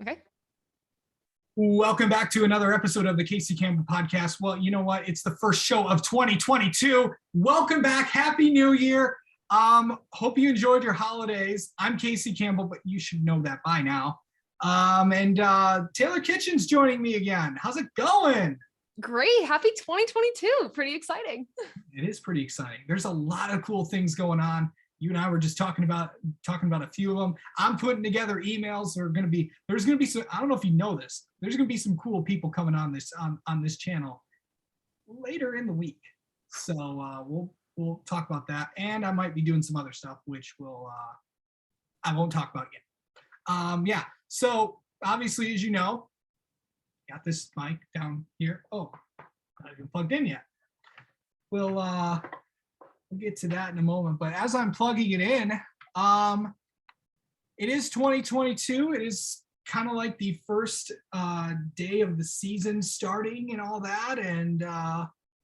Okay. Welcome back to another episode of the Casey Campbell Podcast. Well, you know what? It's the first show of 2022. Welcome back. Happy New Year. Hope you enjoyed your holidays. I'm Casey Campbell, but you should know that by now. Taylor Kitchen's joining me again. How's it going? Great. Happy 2022. Pretty exciting. It is pretty exciting. There's a lot of cool things going on. You and I were just talking about a few of them. I'm putting together emails. There's going to be some, I don't know if you know this, there's going to be some cool people coming on this channel later in the week. So we'll talk about that. And I might be doing some other stuff, which I won't talk about yet. So obviously, as you know, got this mic down here. Oh, not even plugged in yet. We'll get to that in a moment. But as I'm plugging it in, it is 2022. It is kind of like the first day of the season starting and all that. And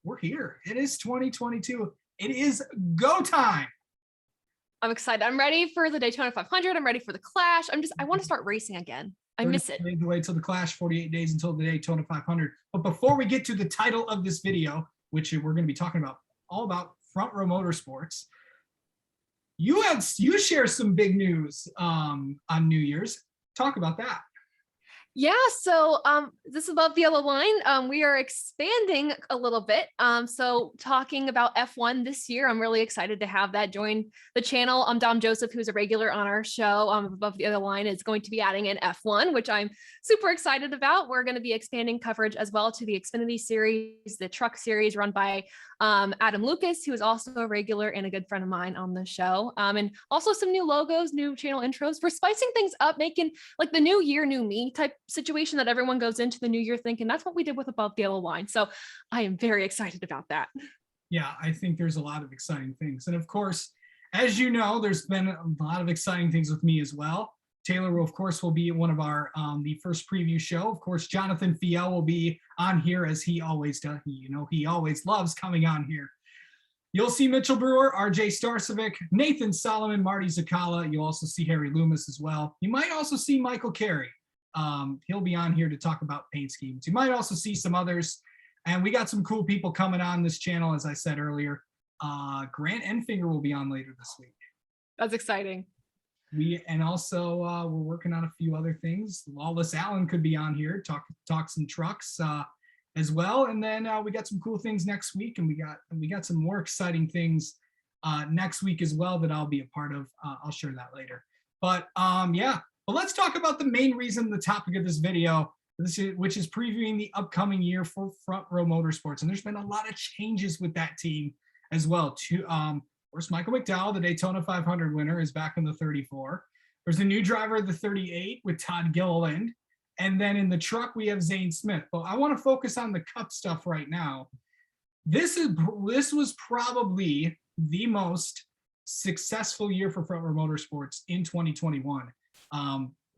we're here. It is 2022. It is go time. I'm excited. I'm ready for the Daytona 500. I'm ready for the Clash. I want to start racing again. I miss it. Wait till the Clash, 48 days until the Daytona 500. But before we get to the title of this video, which we're going to be talking about, all about Front Row Motorsports, you share some big news on New Year's. Talk about that. Yeah, so this is Above the Yellow Line. We are expanding a little bit. So talking about F1 this year, I'm really excited to have that join the channel. Dom Joseph, who's a regular on our show, Above the Yellow Line, is going to be adding an F1, which I'm super excited about. We're going to be expanding coverage as well to the Xfinity Series, the Truck Series run by Adam Lucas, who is also a regular and a good friend of mine on the show. And also some new logos, new channel intros. We're spicing things up, making like the new year, new me type situation that everyone goes into the new year thinking. That's what we did with Above the Yellow Line. So I am very excited about that. Yeah, I think there's a lot of exciting things. And of course, as you know, there's been a lot of exciting things with me as well. Taylor, of course, will be one of our the first preview show. Of course, Jonathan Fiel will be on here as he always does. He always loves coming on here. You'll see Mitchell Brewer, RJ Starcevic, Nathan Solomon, Marty Zakala. You'll also see Harry Loomis as well. You might also see Michael Carey. He'll be on here to talk about paint schemes. You might also see some others. And we got some cool people coming on this channel, as I said earlier. Grant Enfinger will be on later this week. That's exciting. Also we're working on a few other things. Lawless Allen could be on here, talk some trucks as well. And then we got some cool things next week, and we got some more exciting things next week as well that I'll be a part of. I'll share that later. But but let's talk about the main reason, the topic of this video, which is previewing the upcoming year for Front Row Motorsports. And there's been a lot of changes with that team as well. Of course, Michael McDowell, the Daytona 500 winner, is back in the 34. There's a new driver of the 38 with Todd Gilliland. And then in the truck, we have Zane Smith. But I want to focus on the Cup stuff right now. This was probably the most successful year for Front Row Motorsports in 2021.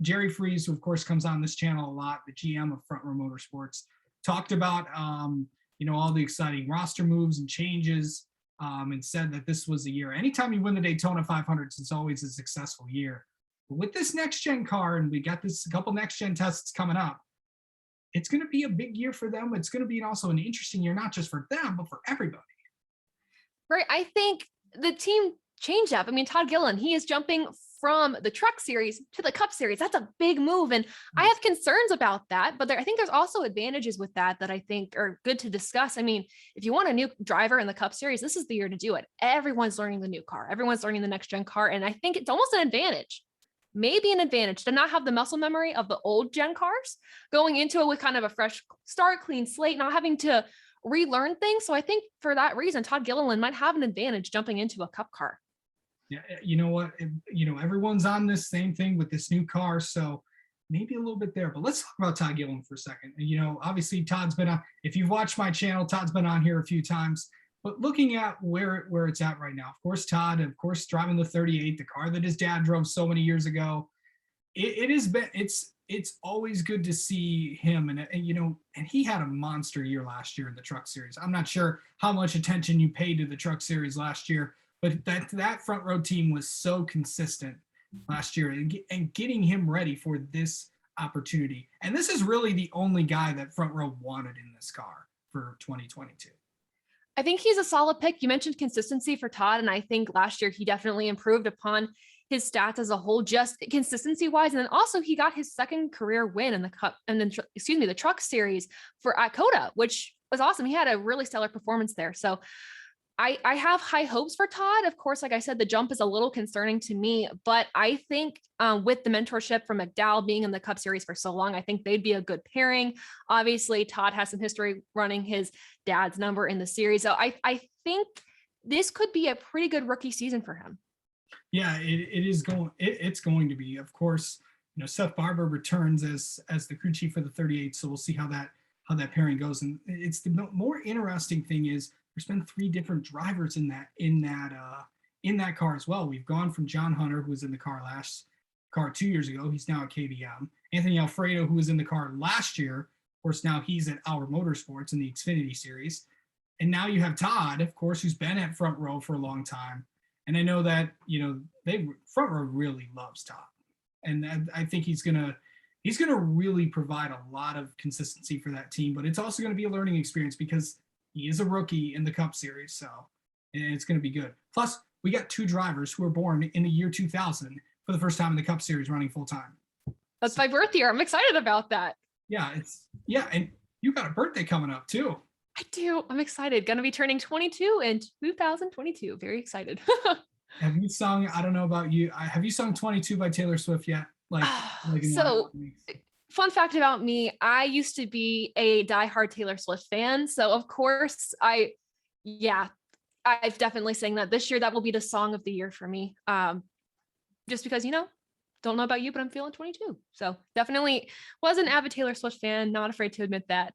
Jerry Freeze, who of course comes on this channel a lot, the GM of Front Row Motorsports, talked about all the exciting roster moves and changes. And said that this was a year. Anytime you win the Daytona 500s, it's always a successful year. But with this next gen car, and we got a couple next gen tests coming up, it's going to be a big year for them. It's going to be also an interesting year, not just for them, but for everybody. Right. I think the team change up. I mean, Todd Gilliland, he is jumping from the Truck Series to the Cup Series. That's a big move. And I have concerns about that, but I think there's also advantages with that I think are good to discuss. I mean, if you want a new driver in the Cup Series, this is the year to do it. Everyone's learning the new car. Everyone's learning the next gen car. And I think it's almost an advantage, maybe an advantage to not have the muscle memory of the old gen cars, going into it with kind of a fresh start, clean slate, not having to relearn things. So I think for that reason, Todd Gilliland might have an advantage jumping into a Cup car. Yeah, you know what? Everyone's on this same thing with this new car, so maybe a little bit there. But let's talk about Todd Gilliland for a second. Obviously Todd's been on. If you've watched my channel, Todd's been on here a few times. But looking at where it's at right now, of course, Todd, of course, driving the 38, the car that his dad drove so many years ago. It's always good to see him, and he had a monster year last year in the Truck Series. I'm not sure how much attention you paid to the Truck Series last year, but that front row team was so consistent last year, and getting him ready for this opportunity. And this is really the only guy that Front Row wanted in this car for 2022. I think he's a solid pick. You mentioned consistency for Todd, and I think last year he definitely improved upon his stats as a whole, just consistency wise. And then also he got his second career win in the Cup, and then the Truck Series for at COTA, which was awesome. He had a really stellar performance there. So I have high hopes for Todd. Of course, like I said, the jump is a little concerning to me, but I think with the mentorship from McDowell being in the Cup Series for so long, I think they'd be a good pairing. Obviously, Todd has some history running his dad's number in the series. So I think this could be a pretty good rookie season for him. Yeah, it's going to be. Of course, Seth Barber returns as the crew chief for the 38, so we'll see how that pairing goes. And it's the more interesting thing is there's been 3 different drivers in that car as well. We've gone from John Hunter, who was in the car 2 years ago. He's now at KBM. Anthony Alfredo, who was in the car last year. Of course, now he's at Our Motorsports in the Xfinity Series. And now you have Todd, of course, who's been at Front Row for a long time. And I know that, Front Row really loves Todd. And I think he's gonna really provide a lot of consistency for that team. But it's also going to be a learning experience because he is a rookie in the Cup Series, so it's going to be good. Plus, we got 2 drivers who were born in the year 2000 for the first time in the Cup Series running full time. That's my birth year. I'm excited about that. Yeah, and you got a birthday coming up too. I do. I'm excited. Going to be turning 22 in 2022. Very excited. Have you sung? I don't know about you. Have you sung 22 by Taylor Swift yet? So. Fun fact about me, I used to be a diehard Taylor Swift fan. So of course I've definitely sang that this year. That will be the song of the year for me. Just because, don't know about you, but I'm feeling 22. So definitely was an avid Taylor Swift fan. Not afraid to admit that.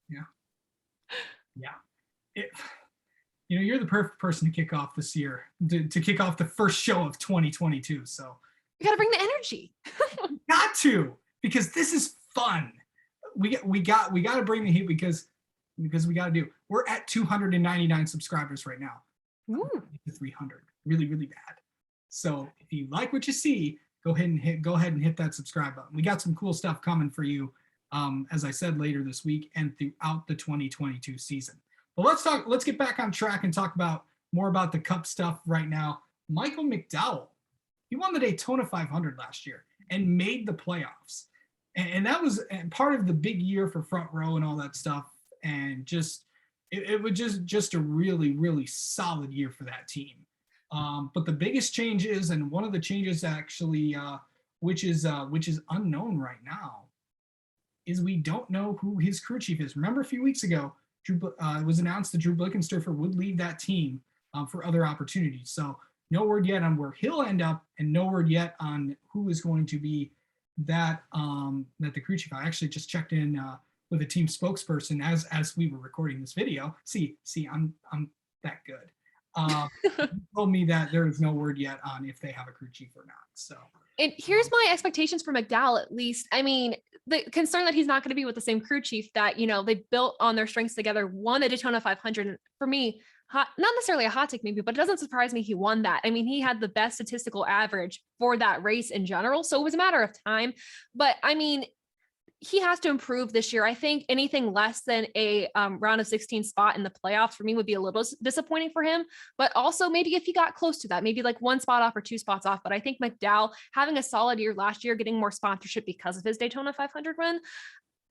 Yeah. You're the perfect person to kick off this year, to kick off the first show of 2022. So you got to bring the energy. Got to. Because this is fun. We got to bring the heat because we got to do. We're at 299 subscribers right now. 300, really, really bad. So if you like what you see, go ahead and hit that subscribe button. We got some cool stuff coming for you, as I said, later this week and throughout the 2022 season. But let's get back on track and talk more about the Cup stuff right now. Michael McDowell, he won the Daytona 500 last year and made the playoffs. And that was part of the big year for Front Row and all that stuff. And it was just a really, really solid year for that team. But the biggest change is, and one of the changes actually, which is unknown right now, is we don't know who his crew chief is. Remember a few weeks ago, it was announced that Drew Blickensturfer would leave that team for other opportunities. So no word yet on where he'll end up, and no word yet on who is going to be that the crew chief. I actually just checked in with a team spokesperson as we were recording this video. See, I'm that good. He told me that there is no word yet on if they have a crew chief or not. So, and here's my expectations for McDowell, at least. I mean, the concern that he's not going to be with the same crew chief that, they built on their strengths together, won a Daytona 500. And for me, not necessarily a hot take maybe, but it doesn't surprise me he won that. I mean, he had the best statistical average for that race in general. So it was a matter of time. But I mean, he has to improve this year. I think anything less than a round of 16 spot in the playoffs for me would be a little disappointing for him. But also maybe if he got close to that, maybe like 1 spot off or 2 spots off. But I think McDowell having a solid year last year, getting more sponsorship because of his Daytona 500 win,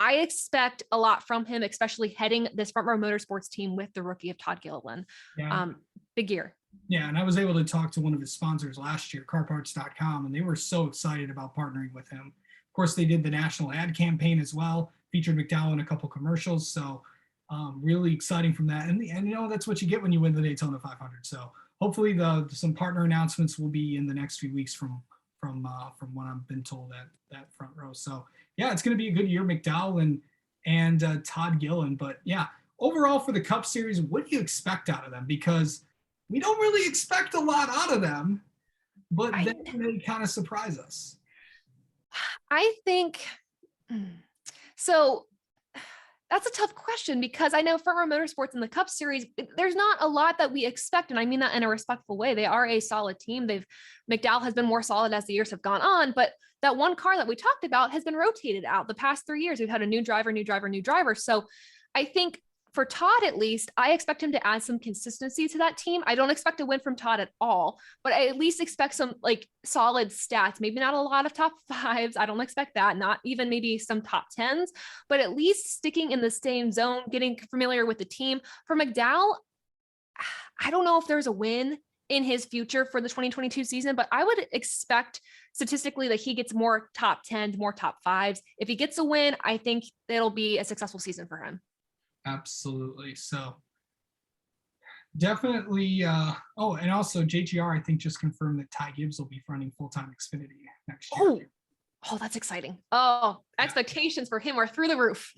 I expect a lot from him, especially heading this Front Row Motorsports team with the rookie of Todd Gilliland. Yeah. Big year. Yeah, and I was able to talk to one of his sponsors last year, carparts.com, and they were so excited about partnering with him. Of course, they did the national ad campaign as well, featured McDowell in a couple commercials. So really exciting from that. And that's what you get when you win the Daytona 500. So hopefully some partner announcements will be in the next few weeks from what I've been told at Front Row. So yeah, it's going to be a good year, McDowell and Todd Gillen. But yeah, overall for the Cup Series, what do you expect out of them? Because we don't really expect a lot out of them, but then they kind of surprise us. I think so. That's a tough question because I know Front Row Motorsports in the Cup Series, there's not a lot that we expect. And I mean that in a respectful way. They are a solid team. McDowell has been more solid as the years have gone on, but that one car that we talked about has been rotated out the past 3 years. We've had a new driver, new driver, new driver. So I think for Todd, at least, I expect him to add some consistency to that team. I don't expect a win from Todd at all, but I at least expect some like solid stats, maybe not a lot of top fives. I don't expect that, not even maybe some top tens, but at least sticking in the same zone, getting familiar with the team. For McDowell, I don't know if there's a win in his future for the 2022 season, but I would expect statistically that he gets more top 10s, more top fives. If he gets a win, I think it'll be a successful season for him. Absolutely. So definitely. And also JGR, I think, just confirmed that Ty Gibbs will be running full-time Xfinity next year. Oh, that's exciting. Oh, expectations for him are through the roof.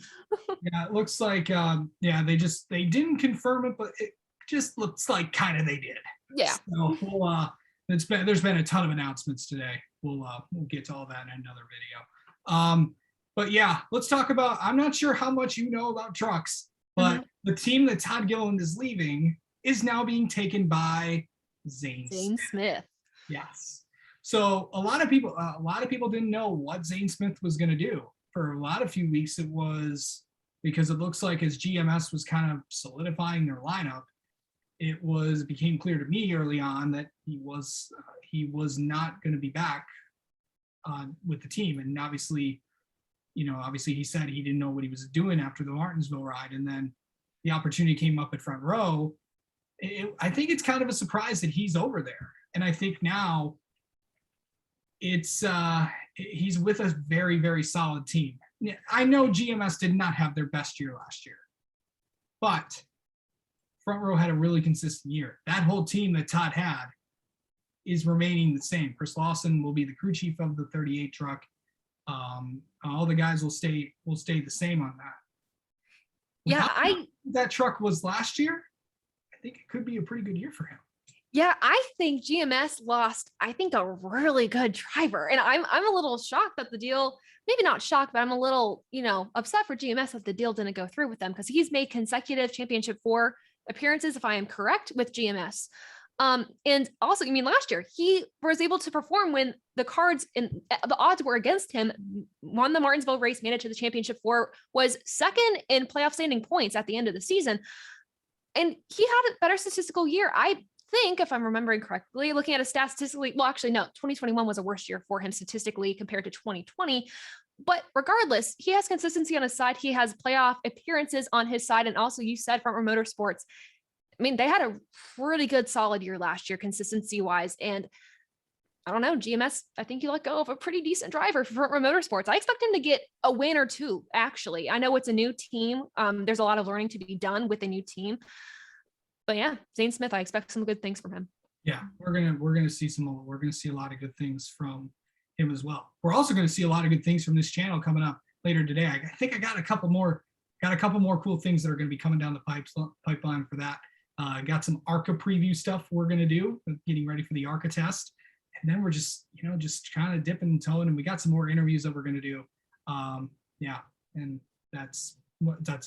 Yeah, it looks like, they didn't confirm it, but it just looks like kind of they did. Yeah. So there's been a ton of announcements today. We'll get to all that in another video. But yeah, let's talk about, I'm not sure how much you know about trucks, but the team that Todd Gilliland is leaving is now being taken by Zane Smith. Yes. So a lot of people didn't know what Zane Smith was going to do. For a few weeks, it was because it looks like as GMS was kind of solidifying their lineup, became clear to me early on that he was not going to be back with the team. And obviously he said he didn't know what he was doing after the Martinsville ride. And then the opportunity came up at Front Row. I think it's kind of a surprise that he's over there. And I think now he's with a very, very solid team. I know GMS did not have their best year last year, but Front Row had a really consistent year. That whole team that Todd had is remaining the same. Chris Lawson will be the crew chief of the 38 truck. All the guys will stay the same on that. That truck was last year. I think it could be a pretty good year for him. Yeah, I think GMS lost, I think, a really good driver. And I'm a little shocked that the deal, maybe not shocked, but I'm a little, upset for GMS that the deal didn't go through with them because he's made consecutive Championship 4 appearances, if I am correct, with GMS. And also, last year he was able to perform when the cards and the odds were against him, won the Martinsville race, made it to the Championship 4, was second in playoff standing points at the end of the season. And he had a better statistical year. I think, if I'm remembering correctly, looking at a stat statistically, well, actually, no, 2021 was a worse year for him statistically compared to 2020. But regardless, he has consistency on his side. He has playoff appearances on his side. And also, you said Front Row Motorsports, they had a pretty good solid year last year, consistency wise. And I don't know, GMS, I think you let go of a pretty decent driver for Front Row Motorsports. I expect him to get a win or two, actually. I know it's a new team. There's a lot of learning to be done with a new team. But yeah, Zane Smith, I expect some good things from him. Yeah, we're gonna see a lot of good things from him as well. We're also gonna see a lot of good things from this channel coming up later today. I think I got a couple more cool things that are gonna be coming down the pipeline for that. Got some ARCA preview stuff we're gonna do, getting ready for the ARCA test, and then we're just kind of dipping and toeing, and we got some more interviews that we're gonna do. And that's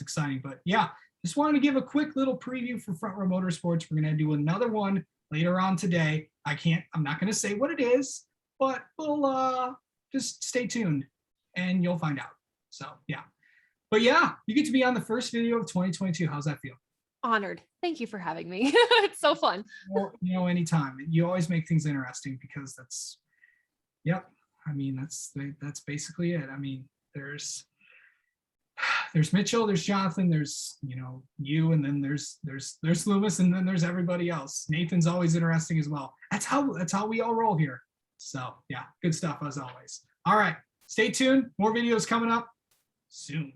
exciting. But yeah. Just wanted to give a quick little preview for Front Row Motorsports. We're going to do another one later on today. I'm not going to say what it is, but we'll just stay tuned and you'll find out. So, yeah. But yeah, you get to be on the first video of 2022. How's that feel? Honored. Thank you for having me. It's so fun. Well, anytime. You always make things interesting because that's basically it. There's Mitchell, there's Jonathan, there's you, and then there's Loomis, and then there's everybody else. Nathan's always interesting as well. That's how we all roll here. So yeah, good stuff as always. All right, stay tuned. More videos coming up soon.